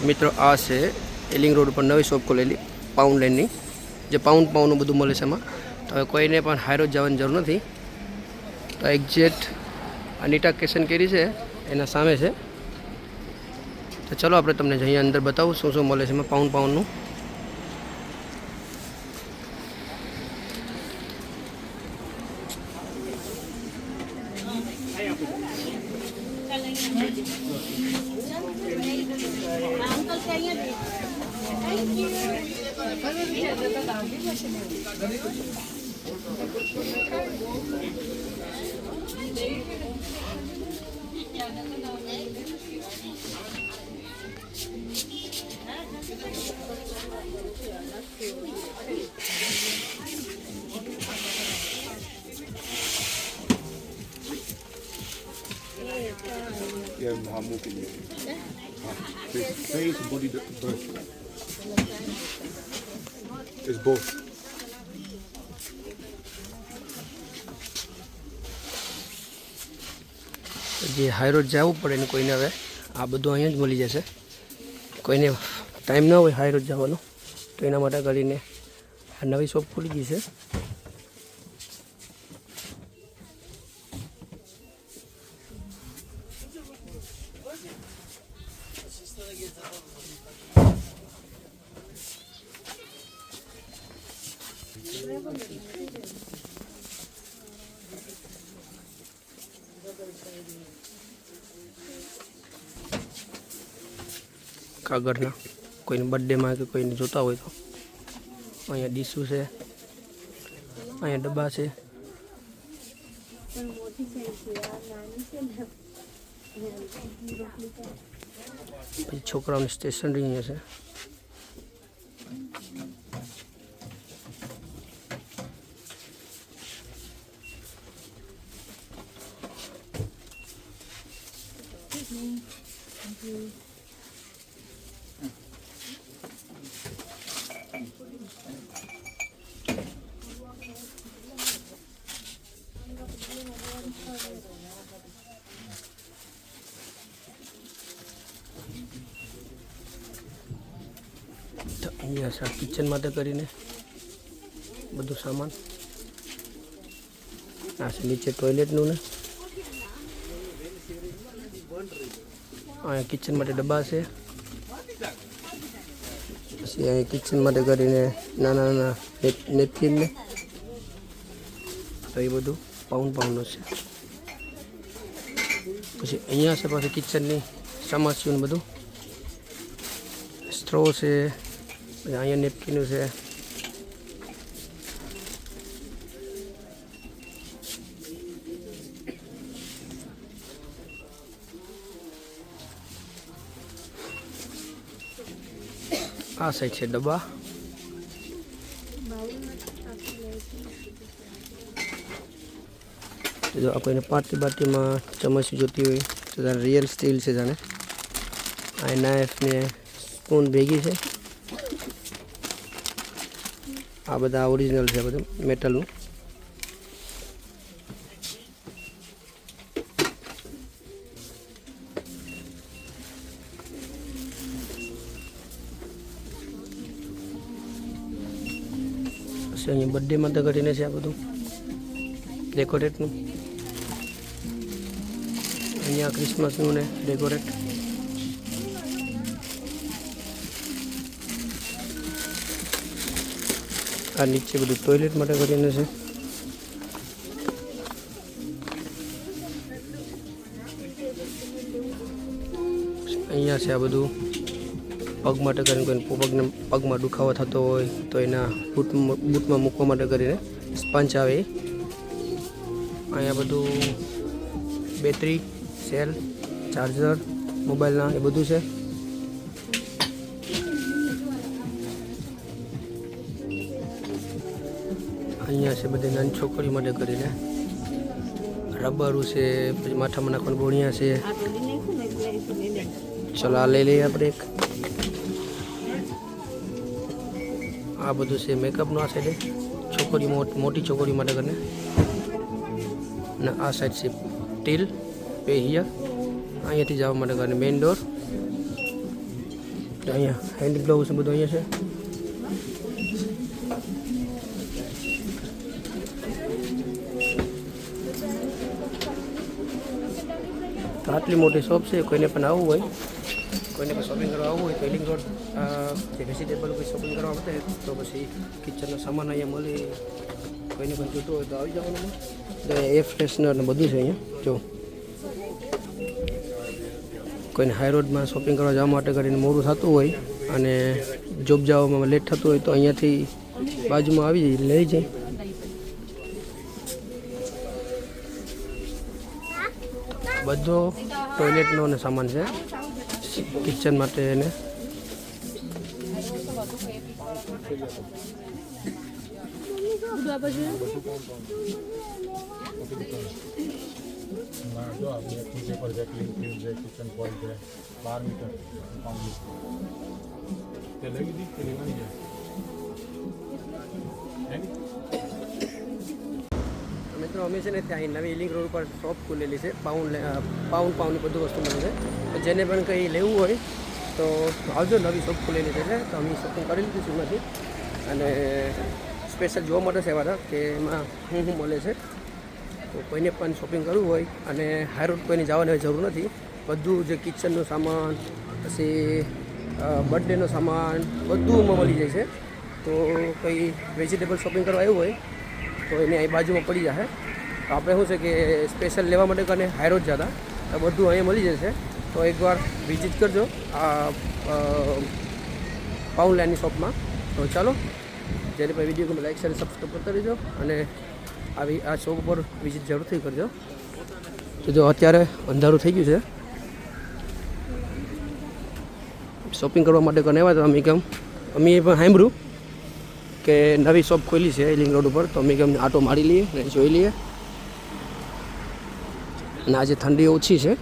મિત્રો આ છે એલિંગ રોડ પર નવી શોપ ખોલેલી પાઉન્ડ લેનની, જે પાઉન્ડનું બધું મળે છે એમાં. તો હવે કોઈને પણ હાઈ રોડ જવાની જરૂર નથી. તો એક્ઝેક્ટ અનિતા કેશન કેરી છે એના સામે છે. તો ચલો આપણે તમને અહીંયા અંદર બતાવું શું શું મળે છે એમાં પાઉન્ડનું. Yeah, I'm moving you. Face, body, breast. It's both. જે હાઈ રોડ જવું પડે ને કોઈને હવે આ બધું અહીંયા જ મળી જશે. કોઈને ટાઈમ ન હોય હાઈ રોડ જવાનો તો એના માટે કરીને આ નવી શોપ ખુલી ગઈ છે. કાગળના કોઈને બર્થડેમાં કે કોઈને જોતા હોય તો અહીંયા ડીશું છે, અહીંયા ડબ્બા છે, પછી છોકરાઓની સ્ટેશનરી અહીંયા છે. તો અહીંયા છે કિચન માટે કરીને બધું સામાન. આ છે નીચે ટોયલેટનું ને અહીંયા કિચન માટે ડબ્બા છે. પછી અહીંયા કિચન માટે કરીને નાના નાના નેપકિન ને તો એ બધું પાઉન્ડનું છે. પછી અહીંયા છે પાછી કિચનની સામાન બધું સ્ટ્રો છે, અહીંયા નેપકિનું છે. આ સાઈડ છે ડબ્બા. જો આપણને પાર્ટીમાં ચમચી જોતી હોય તો જાણે રિયલ સ્ટીલ છે જાણે. આ નાઇફ ને સ્પૂન ભેગી છે. આ બધા ઓરિજિનલ છે બધું મેટલનું. પછી અહીંયા બર્થડે માટે કરીને છે આ બધું ડેકોરેટનું. અહીંયા ક્રિસમસનું ને ડેકોરેટ. આ નીચે બધું ટોયલેટ માટે કરીને છે. અહીંયા છે આ બધું પગ માટે કરીને કોઈને પગમાં દુખાવો થતો હોય તો એના બૂટમાં મૂકવા માટે કરીને સ્પંચ આવે. અહીંયા બધું બેટરી, સેલ, ચાર્જર, મોબાઈલના એ બધું છે. અહીંયા છે બધી નાની છોકરીઓ માટે કરીને રબરું છે, પછી માથામાં નાખવાનું બોણિયા છે. ચલો આ લઈ લઈએ આપણે એક. આ બધું છે મેકઅપનું. આ સાઈડે છોકરીઓ મોટી છોકરીઓ માટે કરીને અને આ સાઈડ છે ટીલ પે હિયર. અહીંયાથી જવા માટે કરીને મેઇન ડોર. અહીંયા હેન્ડ ગ્લોવ્સ બધું અહીંયા છે. તો આટલી મોટી શોપ છે. કોઈને પણ આવવું હોય, કોઈને પણ શોપિંગ કરવા આવવું હોય તો એલિંગ રોડ જે વેજીટેબલ કોઈ શોપિંગ કરવા માટે તો પછી કિચનનો સામાન અહીંયા મળે. કોઈને પણ જોતું હોય તો આવી જવાનું. એર ફ્રેશનર ને બધું છે અહીંયા. જો કોઈને હાઈ રોડમાં શોપિંગ કરવા જવા માટે કરીને મોડું થતું હોય અને જોબ જવામાં લેટ થતું હોય તો અહીંયાથી બાજુમાં આવી જાય લઈ જાય. બધો ટોયલેટનો ને સામાન છે કિચન માટે ને जो आपने नीचे पर है क्लीन है किचन पॉइंट है 12 मीटर पाउंड ते लगी दी के लेવાની છે. મિત્રો અમે છે ને ત્યાં નવી એલિંગ રોડ પર શોપ ખુલેલી છે. પાઉન્ડની બધું વસ્તુ મળે છે. તો જેને પણ કંઈ લેવું હોય તો આવજો. નવી શોપ ખુલેલી છે તો અમે શોપિંગ કરી લીધું છું એમાંથી અને સ્પેશિયલ જોવા માટે સેવા હતા કે એમાં શું મળે છે. તો કોઈને પણ શોપિંગ કરવું હોય અને હાઈ રોડ કોઈને જવાની જરૂર નથી. બધું જે કિચનનું સામાન પછી બર્થડેનો સામાન બધું મળી જાય છે. તો કોઈ વેજીટેબલ શોપિંગ કરવા આવ્યું હોય તો એને અહીં બાજુમાં પડી જશે. તો આપણે શું છે કે સ્પેશિયલ લેવા માટે કરીને હાઈ રોડ જતા તો બધું અહીંયા મળી જશે. તો એકવાર વિઝિટ કરજો આ પાઉન્ડ લાઇનની શોપમાં. તો ચાલો, જેને પણ વિડીયો ગમે લાઈક શેર સબસ્ક્રાઈબ કરતા રહેજો અને આ શોપ ઉપર વિઝિટ જરૂરથી કરજો. તો જો અત્યારે અંધારું થઈ ગયું છે. શોપિંગ કરવા માટે કરીને આવ્યા તો અમે પણ સાંભળ્યું કે નવી શોપ ખોલી છે એલિંગ રોડ ઉપર. તો અમે આટો મારી લઈએ અને જોઈ લઈએ. અને આજે ઠંડી ઓછી છે